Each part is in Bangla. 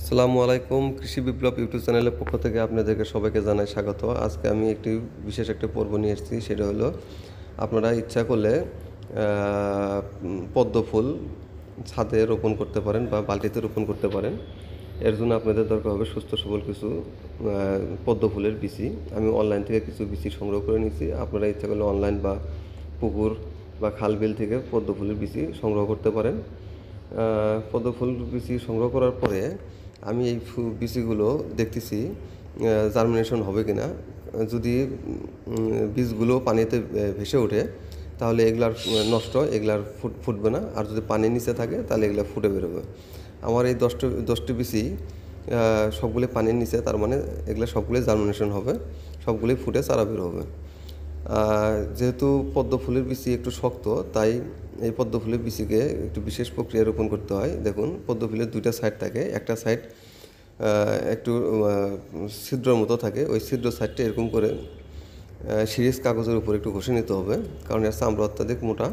আসসালামু আলাইকুম। কৃষি বিপ্লব ইউটিউব চ্যানেলের পক্ষ থেকে আপনাদেরকে সবাইকে জানাই স্বাগত। আজকে আমি বিশেষ একটা পর্ব নিয়ে এসেছি। সেটা হলো আপনারা ইচ্ছা করলে পদ্ম ফুল ছাদে রোপণ করতে পারেন বা বালতিতে রোপণ করতে পারেন। এর জন্য আপনাদের দরকার হবে সুস্থ সবল কিছু পদ্ম ফুলের বিচি। আমি অনলাইন থেকে কিছু বিচি সংগ্রহ করে নিয়েছি। আপনারা ইচ্ছা করলে অনলাইন বা পুকুর বা খাল বিল থেকে পদ্ম ফুলের বিচি সংগ্রহ করতে পারেন। পদ্ম ফুল বিচি সংগ্রহ করার পরে আমি এই বীজগুলো দেখতেছি জার্মিনেশন হবে কি না। যদি বীজগুলো পানিতে ভেসে ওঠে তাহলে এগুলার নষ্ট, এগুলার ফুটবে না। আর যদি পানির নিচে থাকে তাহলে এগুলো ফুটে বেরোবে। আমার এই দশটি বীজই সবগুলি পানির নিচে, তার মানে এগুলো সবগুলোই জার্মিনেশন হবে, সবগুলোই ফুটে চারা বের হবে। যেহেতু পদ্ম ফুলের বিচি একটু শক্ত, তাই এই পদ্ম ফুলের বিচিকে একটু বিশেষ প্রক্রিয়া রোপণ করতে হয়। দেখুন, পদ্ম ফুলের দুইটা সাইড থাকে, একটা সাইড একটু ছিদ্রের মতো থাকে। ওই ছিদ্র সাইডটা এরকম করে সিরিজ কাগজের উপর একটু ঘষে নিতে হবে, কারণ এর চামড়া অত্যাধিক মোটা।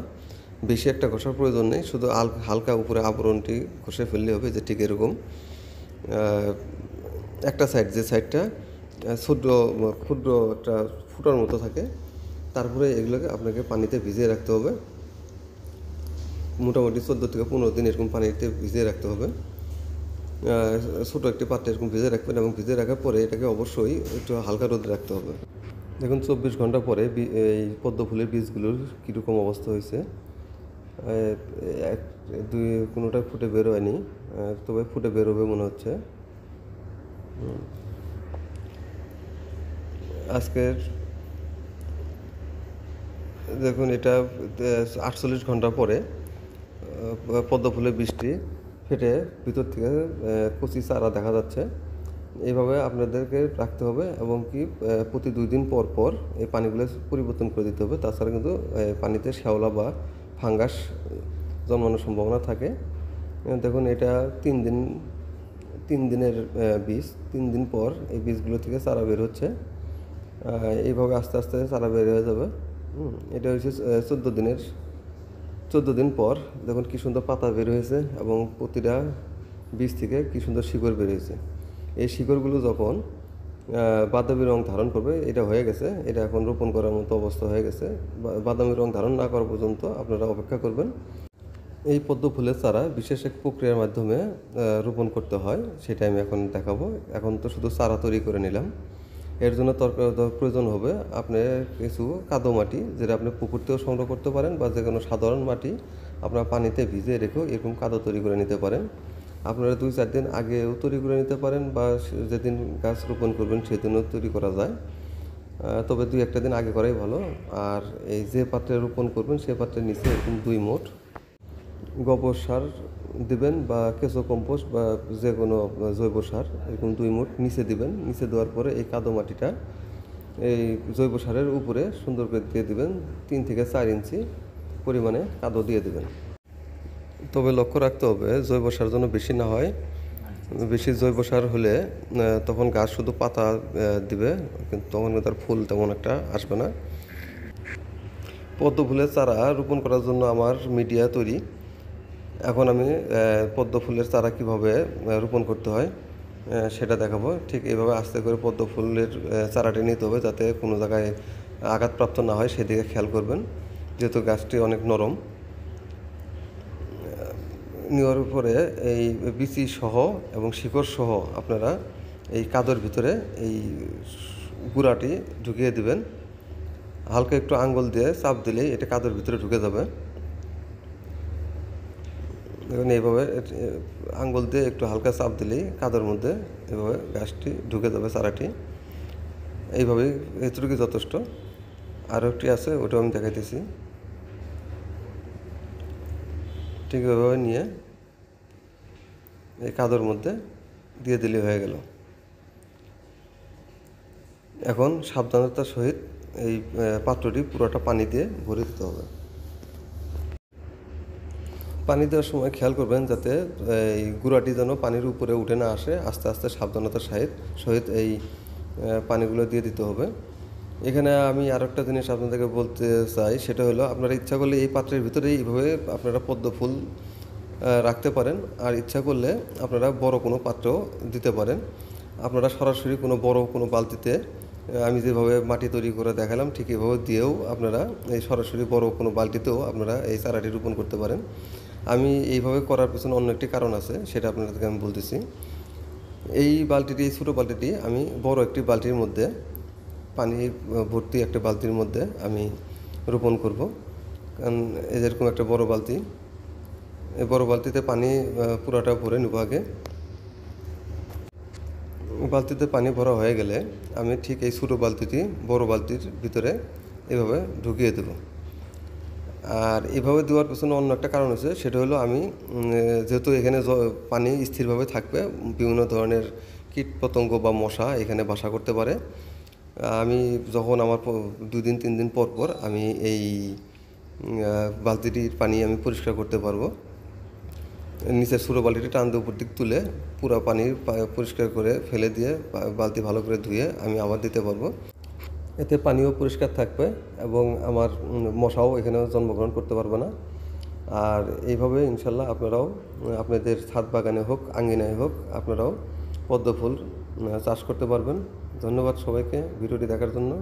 বেশি একটা ঘষার প্রয়োজন নেই, শুধু হালকা উপরে আবরণটি ঘষে ফেললে হবে। যে ঠিক এরকম একটা সাইড, যে সাইডটা ক্ষুদ্র ক্ষুদ্র একটা ফুটার মতো থাকে, তারপরে এগুলোকে আপনাকে পানিতে ভিজিয়ে রাখতে হবে। মোটামুটি 14 থেকে 15 দিন এরকম পানিতে ভিজিয়ে রাখতে হবে। ছোটো একটি পাত্রে এরকম ভিজিয়ে রাখবেন, এবং ভিজিয়ে রাখার পরে এটাকে অবশ্যই একটু হালকা রোদে রাখতে হবে। দেখুন, 24 ঘন্টা পরে এই পদ্ম ফুলের বীজগুলোর কীরকম অবস্থা হয়েছে। এক দুই কোনোটা ফুটে বের হয়নি, তবে ফুটে বেরোবে মনে হচ্ছে। আজকের দেখুন, এটা 48 ঘন্টা পরে পদ্ম ফুলের বীজটি ফেটে ভিতর থেকে কচি চারা দেখা যাচ্ছে। এইভাবে আপনাদেরকে রাখতে হবে, এবং কি প্রতি 2 দিন পর পর এই পানিগুলো পরিবর্তন করে দিতে হবে। তাছাড়া কিন্তু পানিতে শ্যাওলা বা ফাঙ্গাস জন্মানোর সম্ভাবনা থাকে। দেখুন, এটা 3 দিনের বীজ। 3 দিন পর এই বীজগুলো থেকে চারা বের হচ্ছে। এইভাবে আস্তে আস্তে চারা বের হয়ে যাবে। এটা হচ্ছে 14 দিন পর। দেখুন কি সুন্দর পাতা বের হয়েছে, এবং প্রতিটা বীজ থেকে কি সুন্দর শিকড় বের হয়েছে। এই শিকড়গুলো যখন বাদামি রং ধারণ করবে, এটা হয়ে গেছে, এটা এখন রোপণ করার মতো অবস্থা হয়ে গেছে। বাদামি রং ধারণ না করা পর্যন্ত আপনারা অপেক্ষা করবেন। এই পদ্ম ফুলের চারা বিশেষ এক প্রক্রিয়ার মাধ্যমে রোপণ করতে হয়, সেটা আমি এখন দেখাবো। এখন তো শুধু চারা তৈরি করে নিলাম। এর জন্য প্রয়োজন হবে আপনার কিছু কাদো মাটি, যেটা আপনি পুকুর থেকেও সংগ্রহ করতে পারেন, বা যে কোনো সাধারণ মাটি আপনার পানিতে ভিজিয়ে রেখেও এরকম কাদো তৈরি করে নিতে পারেন। আপনারা 2-4 দিন আগেও তৈরি করে নিতে পারেন, বা যেদিন গাছ রোপণ করবেন সেদিনও তৈরি করা যায়। তবে 2-1 দিন আগে করাই ভালো। আর এই যে পাত্রে রোপণ করবেন সে পাত্রের নিচে এরকম 2 মুঠ গোবর সার দিবেন, বা কেঁচো কম্পোস্ট বা যে কোনো জৈব সার এরকম 2 মুঠ নিচে দিবেন। নিচে দেওয়ার পরে এই কাদো মাটিটা এই জৈব সারের উপরে সুন্দর করে দিয়ে দিবেন। 3 থেকে 4 ইঞ্চি পরিমাণে কাদো দিয়ে দেবেন। তবে লক্ষ্য রাখতে হবে জৈব সার যেন বেশি না হয়। বেশি জৈব সার হলে তখন গাছ শুধু পাতা দিবে, কিন্তু তখন তার ফুল তেমন একটা আসবে না। পদ্ম ফুলের চারা রোপণ করার জন্য আমার মিডিয়া তৈরি। এখন আমি পদ্ম ফুলের চারা কীভাবে রোপণ করতে হয় সেটা দেখাবো। ঠিক এইভাবে আস্তে করে পদ্ম ফুলের চারাটি নিতে হবে, যাতে কোনো জায়গায় আঘাতপ্রাপ্ত না হয় সেদিকে খেয়াল করবেন, যেহেতু গাছটি অনেক নরম। নেওয়ার পরে এই বিচি সহ এবং শিকড় সহ আপনারা এই কাদোর ভিতরে এই গুঁড়াটি ঢুকিয়ে দিবেন। হালকা একটু আঙ্গুল দিয়ে চাপ দিলেই এটা কাদোর ভিতরে ঢুকে যাবে। দেখুন, এইভাবে আঙ্গুল দিয়ে একটু হালকা চাপ দিলেই কাদোর মধ্যে এভাবে গাছটি ঢুকে যাবে, চারাটি। এইভাবেই এতটুকু যথেষ্ট। আরও একটি আছে, ওটাও আমি দেখাইতেছি। ঠিক এভাবে নিয়ে এই কাদোর মধ্যে দিয়ে দিলে হয়ে গেল। এখন সাবধানতার সহিত এই পাত্রটি পুরোটা পানি দিয়ে ভরে দিতে হবে। পানি দেওয়ার সময় খেয়াল করবেন যাতে এই গুঁড়াটি যেন পানির উপরে উঠে না আসে। আস্তে আস্তে সাবধানতার সহিত এই পানিগুলো দিয়ে দিতে হবে। এখানে আমি আর একটা জিনিস আপনাদেরকে বলতে চাই, সেটা হলো আপনারা ইচ্ছা করলে এই পাত্রের ভিতরেই এইভাবে আপনারা পদ্ম ফুল রাখতে পারেন। আর ইচ্ছা করলে আপনারা বড় কোনো পাত্রেও দিতে পারেন। আপনারা সরাসরি কোনো বড় কোনো বালতিতে আমি যেভাবে মাটি তৈরি করে দেখালাম ঠিক এভাবে দিয়েও আপনারা এই সরাসরি বড় কোনো বালতিতেও আপনারা এই চারাটি রোপণ করতে পারেন। আমি এইভাবে করার পেছনে অন্য একটি কারণ আছে, সেটা আপনাদেরকে আমি বলতেছি। এই বালতিটি, এই ছোটো বালতিটি আমি বড় একটি বালতির মধ্যে, পানি ভর্তি একটা বালতির মধ্যে আমি রোপণ করব। কারণ এরকম একটা বড় বালতি, এই বড় বালতিতে পানি পুরাটা ভরে নেব আগে। বালতিতে পানি ভরা হয়ে গেলে আমি ঠিক এই ছোটো বালতিটি বড় বালতির ভিতরে এভাবে ঢুকিয়ে দেব। আর এভাবে দেওয়ার পেছনে অন্য একটা কারণ আছে, সেটা হলো আমি যেহেতু এখানে পানি স্থিরভাবে থাকবে, বিভিন্ন ধরনের কীট পতঙ্গ বা মশা এখানে বাসা করতে পারে। আমি যখন আমার 2 দিন 3 দিন পর পর আমি এই বালতিটির পানি আমি পরিষ্কার করতে পারবো। নিচের ছোটো বালতিটি টান দিয়ে উপর দিক তুলে পুরো পানি পরিষ্কার করে ফেলে দিয়ে বালতি ভালো করে ধুয়ে আমি আবার দিতে পারবো। এতে পানিও পরিষ্কার থাকবে এবং আমার মশাও এখানে জন্মগ্রহণ করতে পারবে না। আর এইভাবে ইনশাল্লাহ আপনারাও আপনাদের ছাদ বাগানে হোক, আঙ্গিনায় হোক, আপনারাও পদ্ম ফুল চাষ করতে পারবেন। ধন্যবাদ সবাইকে ভিডিওটি দেখার জন্য।